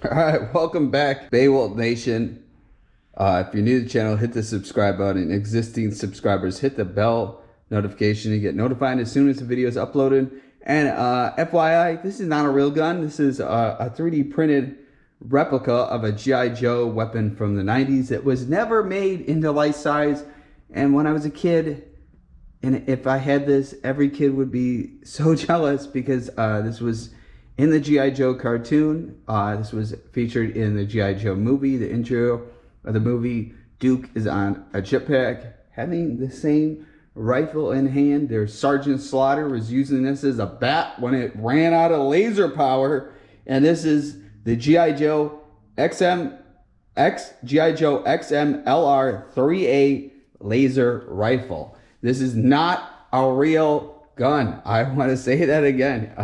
All right, welcome back, Baywalt Nation. If you're new to the channel, hit the subscribe button. Existing subscribers, hit the bell notification to get notified as soon as the video is uploaded. And FYI, this is not a real gun. This is a 3D printed replica of a G.I. Joe weapon from the 90s. It was never made into life size. And when I was a kid, and if I had this, every kid would be so jealous because this was in the G.I. Joe cartoon. This was featured in the G.I. Joe movie. The intro of the movie, Duke is on a jetpack having the same rifle in hand. There's Sergeant Slaughter was using this as a bat when it ran out of laser power. And this is the G.I. Joe G.I. Joe XMLR 3A laser rifle. This is not a real gun. I want to say that again.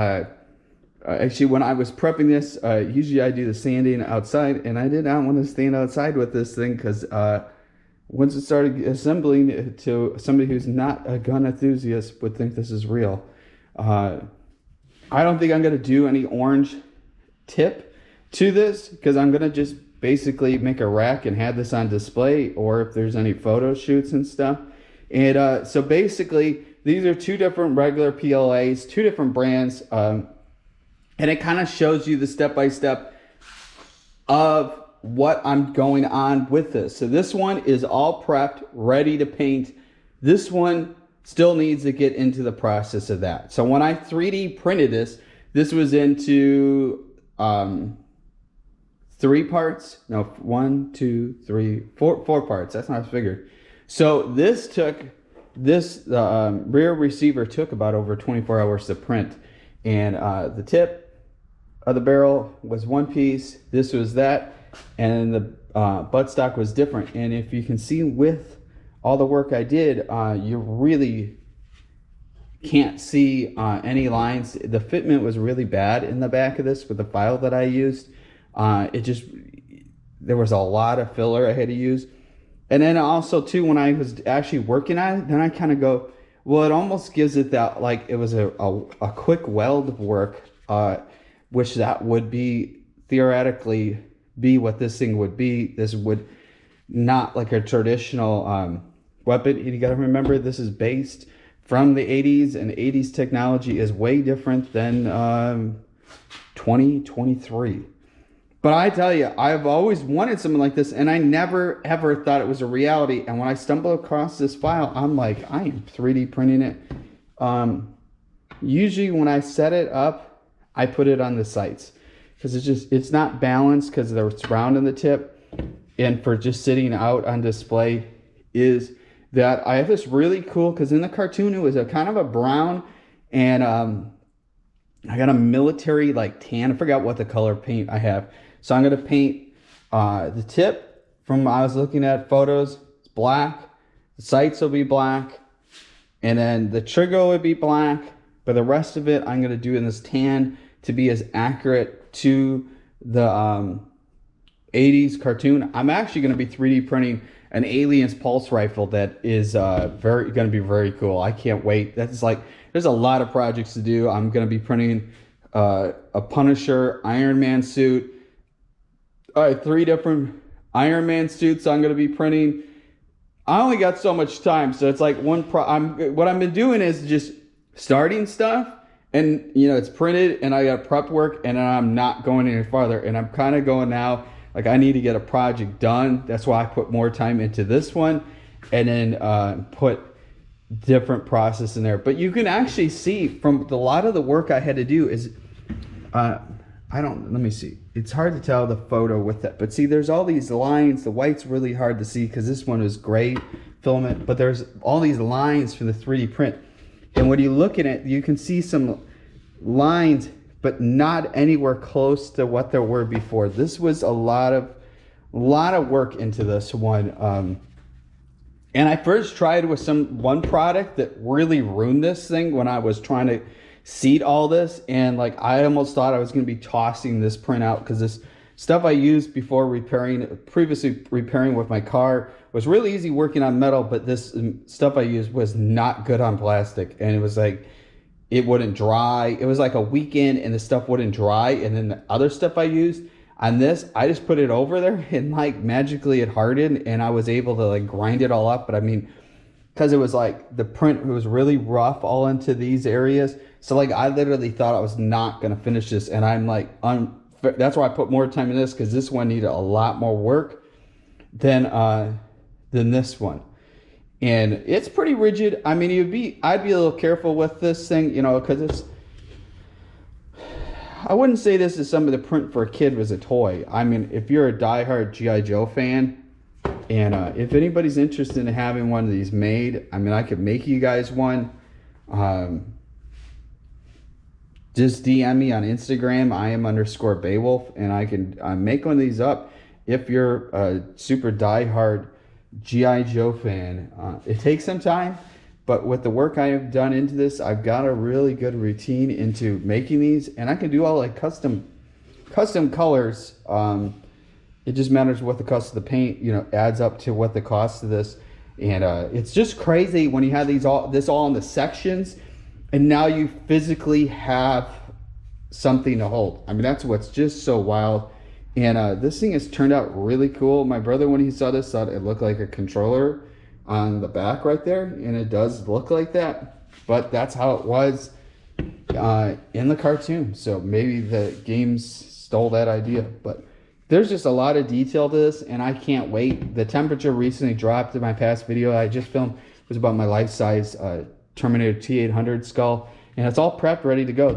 Actually, when I was prepping this, usually I do the sanding outside, and I did not want to stand outside with this thing because once it started assembling, to somebody who's not a gun enthusiast would think this is real. I don't think I'm going to do any orange tip to this because I'm going to just basically make a rack and have this on display, or if there's any photo shoots and stuff. And so basically, these are two different regular PLAs, two different brands. And it kind of shows you the step-by-step of what I'm going on with this. So this one is all prepped, ready to paint. This one still needs to get into the process of that. So when I 3D printed this, this was into 3 parts. No, 1, 2, 3, 4 parts. That's not figured. So this took, rear receiver took about over 24 hours to print. And the tip of the barrel was one piece, this was that, and the buttstock was different. And if you can see with all the work I did, you really can't see any lines. The fitment was really bad in the back of this with the file that I used. There was a lot of filler I had to use. And then also too, when I was actually working on it, then I kind of go, well, it almost gives it that, like it was a quick weld work, which that would be theoretically be what this thing would be. This would not like a traditional weapon. You got to remember, this is based from the 80s, and 80s technology is way different than 2023. But I tell you, I've always wanted something like this, and I never ever thought it was a reality. And when I stumbled across this file, I'm like, I am 3D printing it. Usually when I set it up, I put it on the sights because it's not balanced because there's round in the tip. And for just sitting out on display is that I have this really cool, because in the cartoon it was a kind of a brown, and I got a military like tan. I forgot what the color paint I have. So I'm going to paint the tip from I was looking at photos. It's black. The sights will be black. And then the trigger would be black. But the rest of it I'm going to do in this tan to be as accurate to the 80s cartoon. I'm actually going to be 3D printing an Aliens pulse rifle that is going to be very cool. I can't wait. That's like, there's a lot of projects to do. I'm going to be printing a Punisher Iron Man suit. All right, 3 different Iron Man suits I'm going to be printing. I only got so much time, so it's like what I've been doing is just starting stuff, and you know, it's printed, and I got prep work, and I'm not going any farther. And I'm kind of going now, like I need to get a project done. That's why I put more time into this one, and then put different process in there. But you can actually see from a lot of the work I had to do is, let me see. It's hard to tell the photo with that, but see, there's all these lines. The white's really hard to see because this one is gray filament, but there's all these lines for the 3D print. And when you look at it, you can see some lines, but not anywhere close to what there were before. This was a lot of work into this one. And I first tried with one product that really ruined this thing when I was trying to seat all this, and like I almost thought I was going to be tossing this print out because this stuff I used before previously repairing with my car was really easy working on metal, but this stuff I used was not good on plastic, and it was like it wouldn't dry. It was like a weekend and the stuff wouldn't dry, and then the other stuff I used, On this, I just put it over there and like magically it hardened and I was able to like grind it all up. But I mean, because it was like the print was really rough all into these areas. So like I literally thought I was not gonna finish this, and I'm like, that's why I put more time in this, because this one needed a lot more work than this one. And it's pretty rigid. I mean, I'd be a little careful with this thing, you know, because I wouldn't say this is some of the print for a kid was a toy. I mean, if you're a diehard G.I. Joe fan, and if anybody's interested in having one of these made, I mean, I could make you guys one. Just DM me on Instagram, IAM_Beowulf, and I can make one of these up. If you're a super diehard G.I. Joe fan, it takes some time, but with the work I have done into this, I've got a really good routine into making these, and I can do all like custom colors. It just matters what the cost of the paint, you know, adds up to what the cost of this. And it's just crazy when you have this all in the sections, and now you physically have something to hold. I mean, that's what's just so wild. And this thing has turned out really cool. My brother, when he saw this, thought it looked like a controller on the back right there, and it does look like that. But that's how it was in the cartoon. So maybe the games stole that idea, but there's just a lot of detail to this, and I can't wait. The temperature recently dropped in my past video I just filmed. It was about my life-size Terminator T-800 skull, and it's all prepped, ready to go.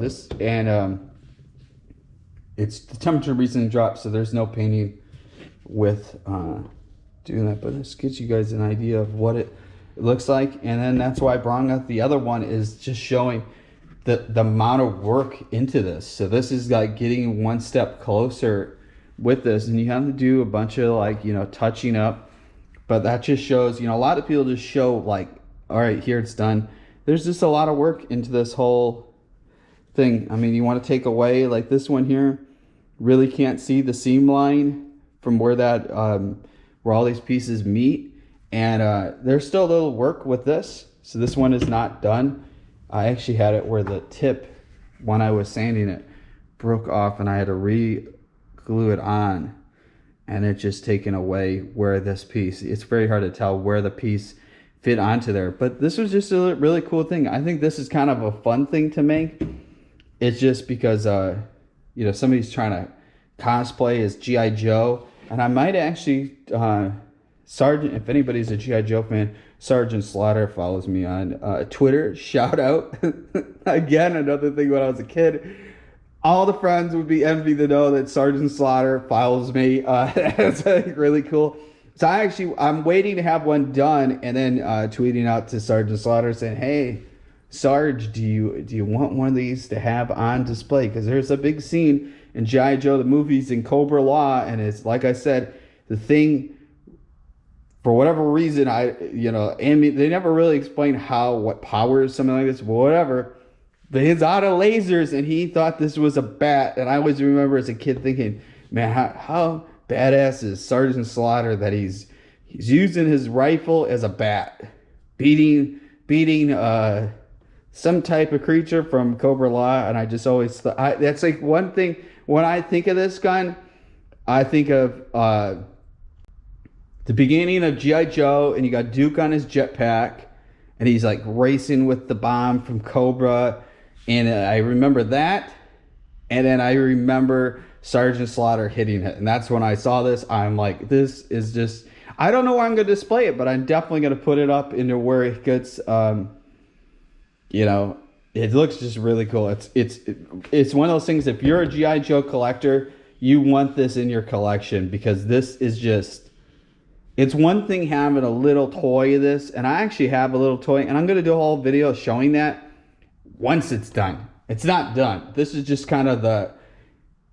It's the temperature recently dropped, so there's no painting with doing that, but this gives you guys an idea of what it looks like. And then that's why I brought up the other one, is just showing the amount of work into this. So this is like getting one step closer with this, and you have to do a bunch of like, you know, touching up, but that just shows, you know, a lot of people just show like, all right, here it's done. There's just a lot of work into this whole thing. I mean, you want to take away like this one here, really can't see the seam line from where that where all these pieces meet, and there's still a little work with this. So this one is not done. I actually had it where the tip, when I was sanding it, broke off, and I had to glue it on, and it just taken away where this piece, it's very hard to tell where the piece fit onto there. But this was just a really cool thing. I think this is kind of a fun thing to make. It's just because you know, somebody's trying to cosplay as G.I. Joe, and I might actually Sergeant, if anybody's a G.I. Joe fan, Sergeant Slaughter follows me on Twitter. Shout out. Again, another thing, when I was a kid, all the friends would be envied to know that Sergeant Slaughter follows me. That's really cool. So I'm waiting to have one done, and then tweeting out to Sergeant Slaughter saying, hey, Sarge, do you want one of these to have on display? Because there's a big scene in G.I. Joe, the movies, in Cobra Law, and it's, like I said, the thing, for whatever reason, and they never really explain what powers something like this, but whatever. But he's out of lasers, and he thought this was a bat. And I always remember as a kid thinking, man, how badass is Sergeant Slaughter that he's using his rifle as a bat, beating some type of creature from Cobra Law. And I just always thought, that's like one thing, when I think of this gun, I think of the beginning of G.I. Joe, and you got Duke on his jetpack, and he's like racing with the bomb from Cobra. And I remember that, and then I remember Sergeant Slaughter hitting it. And that's when I saw this. I'm like, this is just, I don't know where I'm going to display it, but I'm definitely going to put it up into where it gets, you know, it looks just really cool. It's one of those things, if you're a G.I. Joe collector, you want this in your collection, because this is just, it's one thing having a little toy of this, and I actually have a little toy, and I'm going to do a whole video showing that once it's done. It's not done. This is just kind of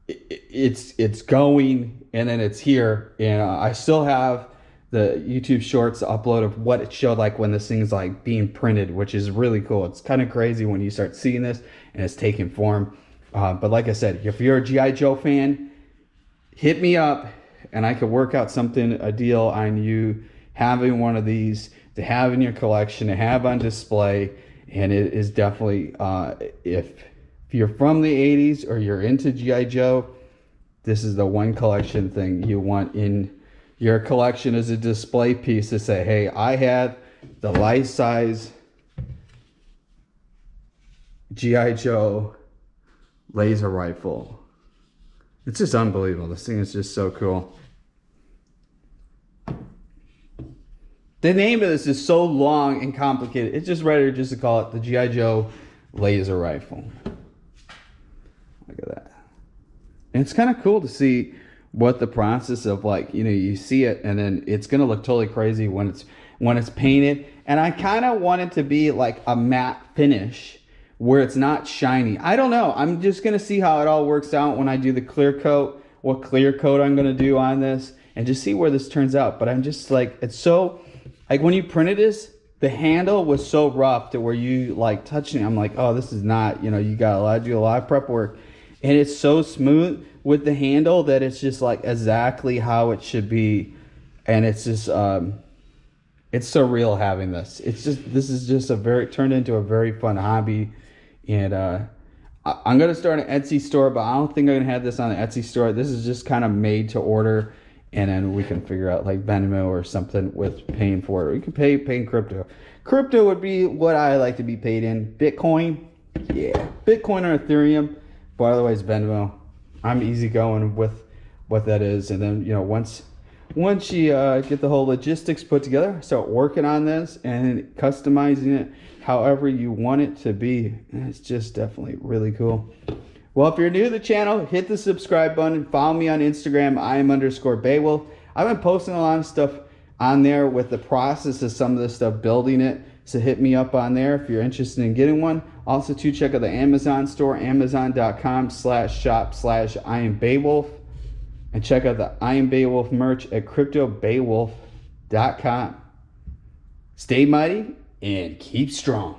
it's going, and then it's here. And I still have the YouTube Shorts upload of what it showed like when this thing's like being printed, which is really cool. It's kind of crazy when you start seeing this and it's taking form. But like I said, if you're a G.I. Joe fan, hit me up, and I could work out a deal on you having one of these to have in your collection, to have on display. And it is definitely, if you're from the 80s or you're into G.I. Joe, this is the one collection thing you want in your collection as a display piece to say, hey, I have the life-size G.I. Joe laser rifle. It's just unbelievable. This thing is just so cool. The name of this is so long and complicated. It's just better just to call it the G.I. Joe laser rifle. Look at that. And it's kind of cool to see what the process of, like, you know, you see it and then it's going to look totally crazy when it's painted. And I kind of want it to be like a matte finish where it's not shiny. I don't know. I'm just going to see how it all works out when I do the clear coat, what clear coat I'm going to do on this, and just see where this turns out. But I'm just like, it's so, like when you printed this, the handle was so rough to where you like touching it. I'm like, oh, this is not, you know, you got to do a lot of prep work. And it's so smooth with the handle that it's just like exactly how it should be. And it's just, it's surreal having this. It's just, this is just turned into a very fun hobby. And I'm going to start an Etsy store, but I don't think I'm going to have this on the Etsy store. This is just kind of made to order. And then we can figure out like Venmo or something with paying for it. We can pay in crypto. Crypto would be what I like to be paid in. Bitcoin, yeah. Bitcoin or Ethereum. But otherwise, Venmo. I'm easy going with what that is. And then, you know, once you get the whole logistics put together, start working on this and customizing it however you want it to be. It's just definitely really cool. Well, if you're new to the channel, hit the subscribe button. Follow me on Instagram, @Iam_Beowulf. I've been posting a lot of stuff on there with the process of some of this stuff, building it. So hit me up on there if you're interested in getting one. Also, too, check out the Amazon store, amazon.com/shop/IamBeowulf. And check out the I Am Beowulf merch at CryptoBeowulf.com. Stay mighty and keep strong.